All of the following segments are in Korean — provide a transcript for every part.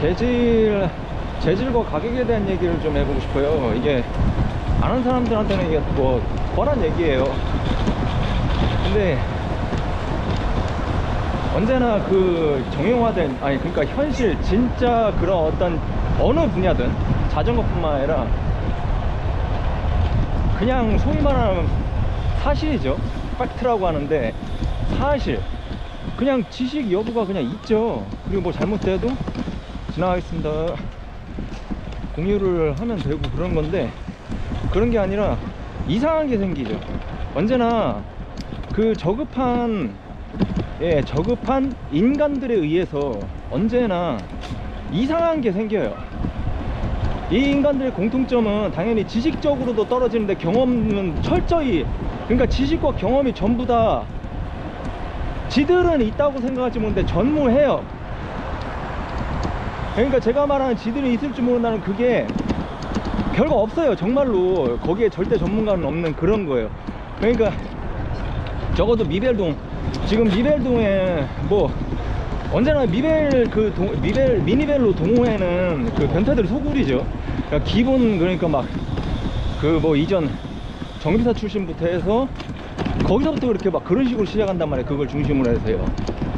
재질과 가격에 대한 얘기를 좀 해보고 싶어요. 이게 아는 사람들한테는 이게 뭐 뻔한 얘기예요. 근데 언제나 그 정형화된, 아니 그러니까 현실 진짜 그런 어떤 어느 분야든 자전거뿐만 아니라 그냥 소위 말하는 사실이죠. 팩트라고 하는데 사실 그냥 지식 여부가 그냥 있죠. 그리고 뭐 잘못돼도 지나가겠습니다 공유를 하면 되고 그런 건데, 그런 게 아니라 이상한 게 생기죠. 언제나 그 저급한 인간들에 의해서 언제나 이상한 게 생겨요. 이 인간들의 공통점은 당연히 지식적으로도 떨어지는데 경험은 철저히, 그러니까 지식과 경험이 전부 다 지들은 있다고 생각하지 못하는데 전무해요. 그러니까 제가 말하는 지들이 있을 줄 모른다는 그게 별거 없어요. 정말로 거기에 절대 전문가는 없는 그런 거예요. 그러니까 적어도 미벨동, 지금 미벨동에 뭐 언제나 미니벨로 동호회는 그 변태들 소굴이죠. 그러니까 기본, 그러니까 막 그 뭐 이전 정비사 출신부터 해서 거기서부터 그렇게 막 그런 식으로 시작한단 말이에요. 그걸 중심으로 해서요.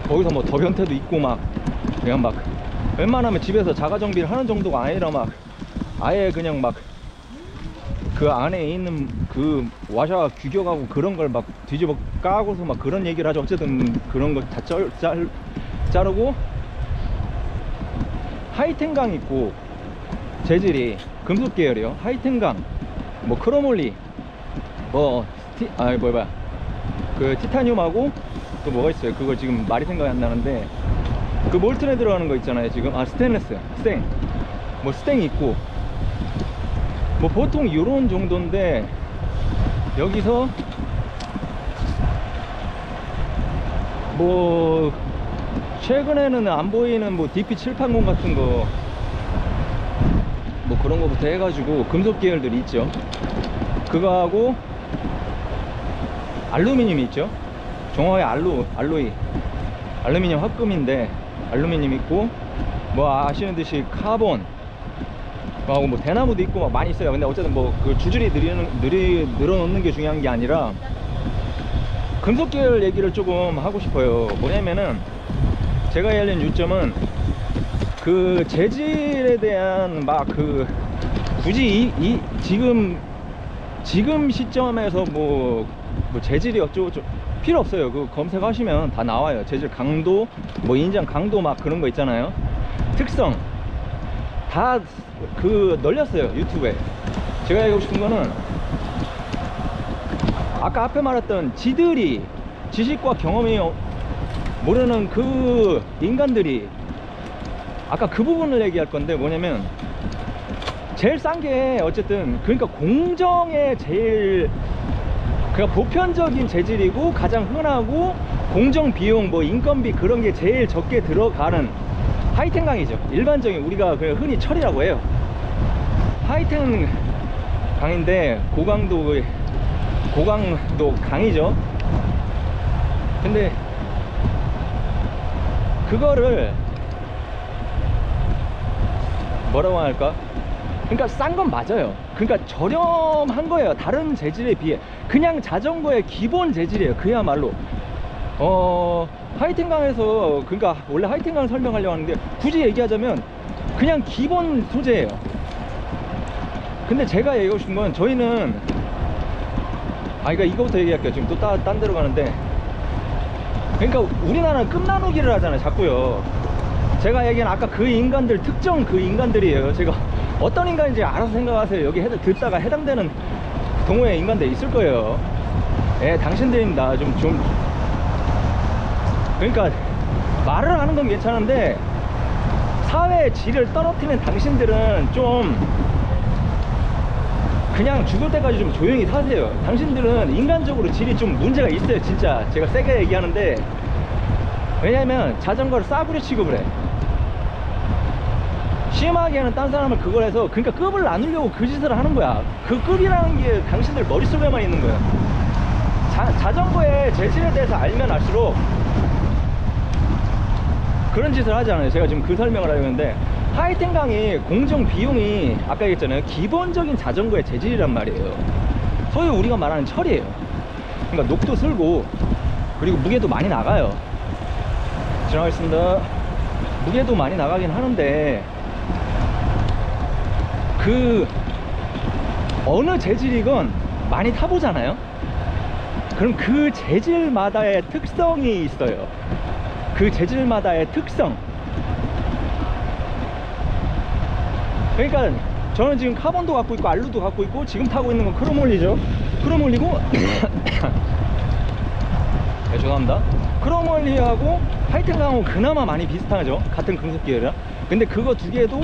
거기서 뭐 더 변태도 있고 막 그냥 막 웬만하면 집에서 자가 정비를 하는 정도가 아니라 막 아예 그냥 막 그 안에 있는 그 와샤 규격하고 그런 걸 막 뒤집어 까고서 막 그런 얘기를 하죠. 어쨌든 그런 거 다 자르고 하이텐강 있고, 재질이 금속 계열이요. 하이텐강, 뭐 크로몰리, 뭐 그 티타늄하고 또 뭐가 있어요. 그거 지금 말이 생각이 안 나는데, 그 몰튼에 들어가는 거 있잖아요. 지금 스테인레스, 뭐 스탱 있고, 뭐 보통 요런 정도인데, 여기서 뭐 최근에는 안 보이는 뭐 DP780 같은 거, 뭐 그런 거부터 해가지고 금속 계열들이 있죠. 그거하고 알루미늄이 있죠. 정화의 알루미늄 합금인데 알루미늄 있고, 뭐 아시는 듯이 카본 하고 뭐 대나무도 있고 막 많이 있어요. 근데 어쨌든 뭐 그 주줄이 늘어놓는 게 중요한 게 아니라 금속 계열 얘기를 조금 하고 싶어요. 뭐냐면은 제가 알려는 요점은 그 재질에 대한 막 그 굳이 지금 시점에서 뭐 재질이 어쩌고 필요 없어요. 그 검색하시면 다 나와요. 재질 강도, 뭐 인장 강도 막 그런 거 있잖아요. 특성 다 그 널렸어요, 유튜브에. 제가 얘기하고 싶은 거는 아까 앞에 말했던 지들이 지식과 경험이 모르는 그 인간들이, 아까 그 부분을 얘기할 건데, 뭐냐면 제일 싼 게 어쨌든 그러니까 공정의 제일 그러니까 보편적인 재질이고 가장 흔하고 공정 비용, 뭐 인건비 그런 게 제일 적게 들어가는 하이텐강이죠. 일반적인 우리가 그냥 흔히 철이라고 해요. 하이텐강인데 고강도 강이죠. 근데 그거를 뭐라고 할까? 그러니까 싼 건 맞아요. 그러니까 저렴한 거예요. 다른 재질에 비해. 그냥 자전거의 기본 재질이에요. 그야말로 하이텐강에서, 그러니까 원래 하이텐강 설명하려고 하는데 굳이 얘기하자면 그냥 기본 소재예요. 근데 제가 얘기하고 싶은 건, 저희는 그러니까 이거부터 얘기할게요. 지금 또 딴 데로 가는데, 그러니까 우리나라는 끝나누기를 하잖아요, 자꾸요. 제가 얘기한 아까 그 인간들, 특정 그 인간들이에요. 제가 어떤 인간인지 알아서 생각하세요. 여기 듣다가 해당되는 동호회 인간들 있을 거예요. 예, 당신들입니다. 그러니까 말을 하는 건 괜찮은데 사회의 질을 떨어뜨리는 당신들은 좀 그냥 죽을 때까지 좀 조용히 사세요. 당신들은 인간적으로 질이 좀 문제가 있어요. 진짜 제가 세게 얘기하는데, 왜냐면 자전거를 싸구려 취급을 해. 심하게는 딴 사람을 그걸 해서, 그러니까 급을 나누려고 그 짓을 하는 거야. 그 급이라는 게 당신들 머릿속에만 있는 거야. 자전거의 재질에 대해서 알면 알수록 그런 짓을 하지 않아요. 제가 지금 그 설명을 하려고 했는데, 하이텐강이 공정 비용이 아까 얘기했잖아요. 기본적인 자전거의 재질이란 말이에요. 소위 우리가 말하는 철이에요. 그러니까 녹도 슬고 그리고 무게도 많이 나가요. 지나가겠습니다. 무게도 많이 나가긴 하는데 그 어느 재질이건 많이 타보잖아요. 그럼 그 재질마다의 특성이 있어요. 그 재질마다의 특성. 그러니까 저는 지금 카본도 갖고 있고 알루도 갖고 있고 지금 타고 있는 건 크롬올리죠. 크롬올리고 네, 죄송합니다. 크롬올리하고 하이텐강하고 그나마 많이 비슷하죠. 같은 금속 계열이라. 근데 그거 두 개도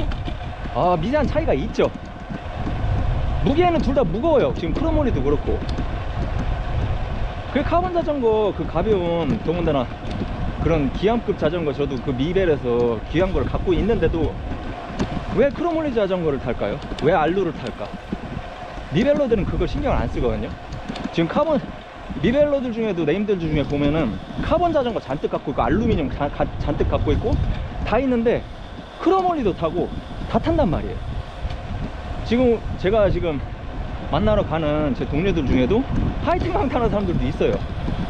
미세한 차이가 있죠. 무게는 둘 다 무거워요. 지금 크롬올리도 그렇고. 그 카본 자전거 그 가벼운 더군다나 그런 기암급 자전거 저도 그 미벨에서 귀한 걸 갖고 있는데도 왜 크롬올리 자전거를 탈까요? 왜 알루를 탈까? 미벨러들은 그걸 신경을 안 쓰거든요. 지금 카본 미벨러들 중에도 네임들 중에 보면은 카본 자전거 잔뜩 갖고 있고 알루미늄 잔뜩 갖고 있고 다 있는데 크롬올리도 타고 다 탄단 말이에요. 지금 제가 지금 만나러 가는 제 동료들 중에도 하이팅강 타는 사람들도 있어요.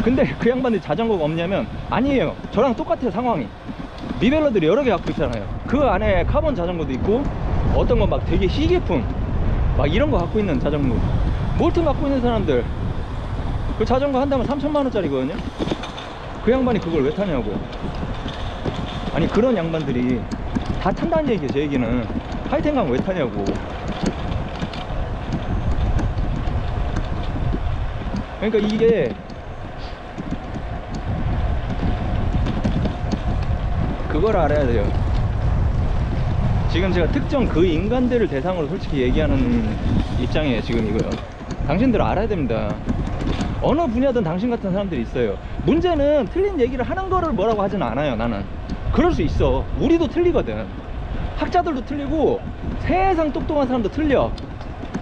근데 그 양반들이 자전거가 없냐면 아니에요. 저랑 똑같아요. 상황이. 미벨러들이 여러 개 갖고 있잖아요. 그 안에 카본 자전거도 있고 어떤 건 막 되게 희귀품 막 이런 거 갖고 있는 자전거 몰튼 갖고 있는 사람들 그 자전거 한 대면 3천만 원짜리거든요. 그 양반이 그걸 왜 타냐고. 아니 그런 양반들이 다 탄다는 얘기예요. 제 얘기는 하이텐강 왜 타냐고. 그러니까 이게 그걸 알아야 돼요. 지금 제가 특정 그 인간들을 대상으로 솔직히 얘기하는 입장이에요. 지금 이거요. 당신들 알아야 됩니다. 어느 분야든 당신 같은 사람들이 있어요. 문제는 틀린 얘기를 하는 거를 뭐라고 하진 않아요. 나는 그럴 수 있어. 우리도 틀리거든. 학자들도 틀리고 세상 똑똑한 사람도 틀려.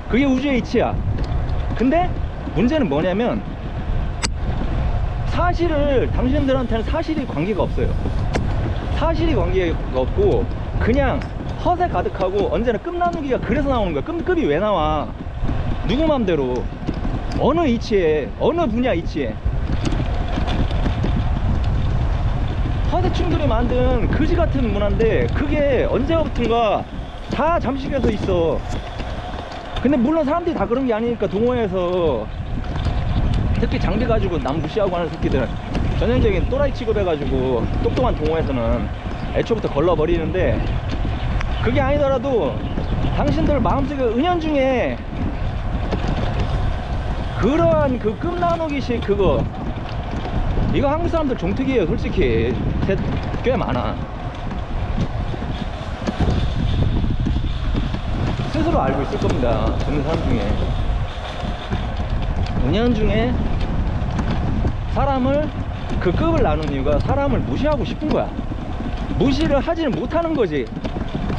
그게 우주의 이치야. 근데 문제는 뭐냐면 사실을 당신들한테는 사실이 관계가 없어요. 사실이 관계가 없고 그냥 허세 가득하고 언제나 급 나누기가 그래서 나오는 거야. 급이 왜 나와? 누구 맘대로 어느 이치에 어느 분야 이치에 허세 충돌이 만든 그지 같은 문화인데 그게 언제부턴가 다 잠식해서 있어. 근데 물론 사람들이 다 그런 게 아니니까 동호회에서 특히 장비 가지고 남 무시하고 하는 새끼들은 전형적인 또라이 취급해가지고 똑똑한 동호회에서는 애초부터 걸러버리는데 그게 아니더라도 당신들 마음속에 은연중에 그러한 그 급 나누기식 그거 이거 한국 사람들 종특이에요. 솔직히 꽤 많아. 스스로 알고 있을 겁니다. 듣는 사람 중에 은연중에 사람을 그 급을 나눈 이유가 사람을 무시하고 싶은 거야. 무시를 하지는 못하는 거지.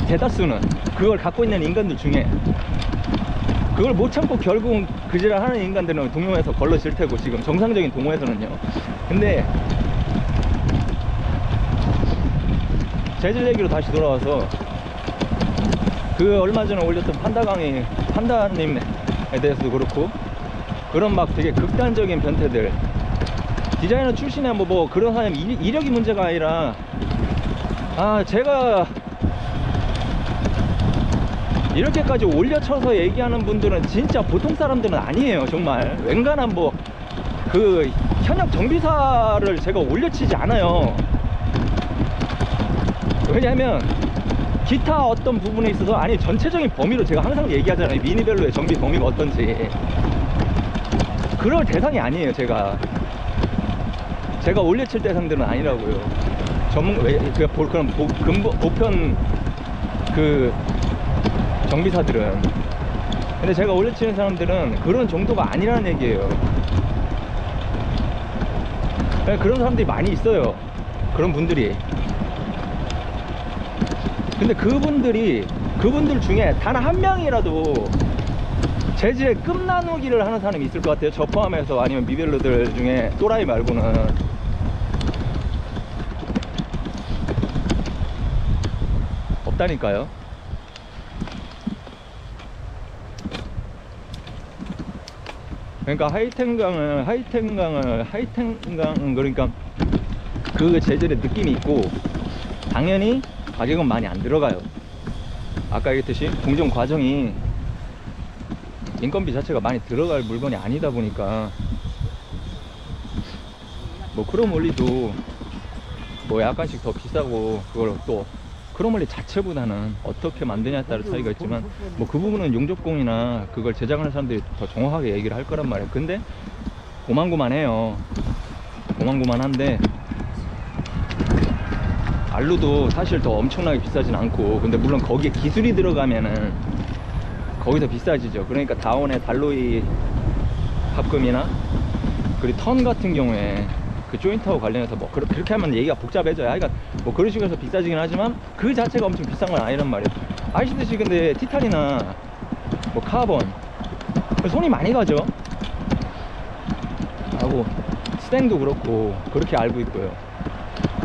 대다수는 그걸 갖고 있는 인간들 중에 그걸 못 참고 결국은 그지랄 하는 인간들은 동호회에서 걸러질 테고 지금 정상적인 동호회에서는요. 근데 재질 얘기로 다시 돌아와서 그 얼마 전에 올렸던 판다강의 판다님에 대해서도 그렇고 그런 막 되게 극단적인 변태들 디자이너 출신에 뭐 그런 사람이 이력이 문제가 아니라 제가 이렇게까지 올려쳐서 얘기하는 분들은 진짜 보통 사람들은 아니에요. 정말 웬간한 뭐 그 현역 정비사를 제가 올려치지 않아요. 왜냐면 기타 어떤 부분에 있어서 아니 전체적인 범위로 제가 항상 얘기하잖아요. 미니벨로의 정비 범위가 어떤지. 그럴 대상이 아니에요. 제가 올려칠 대상들은 아니라고요. 그런 보편 그 정비사들은. 근데 제가 올려치는 사람들은 그런 정도가 아니라는 얘기예요. 그런 사람들이 많이 있어요. 그런 분들이. 근데 그분들 중에 단 한 명이라도 재질의 급 나누기를 하는 사람이 있을 것 같아요. 저 포함해서. 아니면 미벨로들 중에 또라이 말고는. 없다니까요. 그러니까 하이텐강은 그러니까 그 재질의 느낌이 있고 당연히 가격은 많이 안 들어가요. 아까 얘기했듯이 공정 과정이 인건비 자체가 많이 들어갈 물건이 아니다 보니까 뭐 크롬올리도 뭐 약간씩 더 비싸고 그걸 또 크롬올리 자체보다는 어떻게 만드냐에 따라 차이가 있지만 뭐 그 부분은 용접공이나 그걸 제작하는 사람들이 더 정확하게 얘기를 할 거란 말이에요. 근데 고만고만해요. 고만고만한데 알루도 사실 더 엄청나게 비싸진 않고, 근데 물론 거기에 기술이 들어가면은 거기서 비싸지죠. 그러니까 다운의 달로이 합금이나 그리고 턴 같은 경우에 그 조인트하고 관련해서 뭐 그렇게 하면 얘기가 복잡해져요. 그러니까 뭐 그런 식으로 해서 비싸지긴 하지만 그 자체가 엄청 비싼 건 아니란 말이에요. 아시듯이 근데 티탄이나 뭐 카본 손이 많이 가죠. 하고 스탱도 그렇고 그렇게 알고 있고요.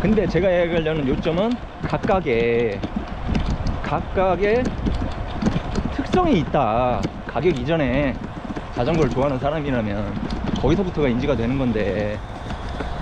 근데 제가 얘기하려는 요점은 각각의 특성이 있다. 가격 이전에 자전거를 좋아하는 사람이라면 거기서부터가 인지가 되는 건데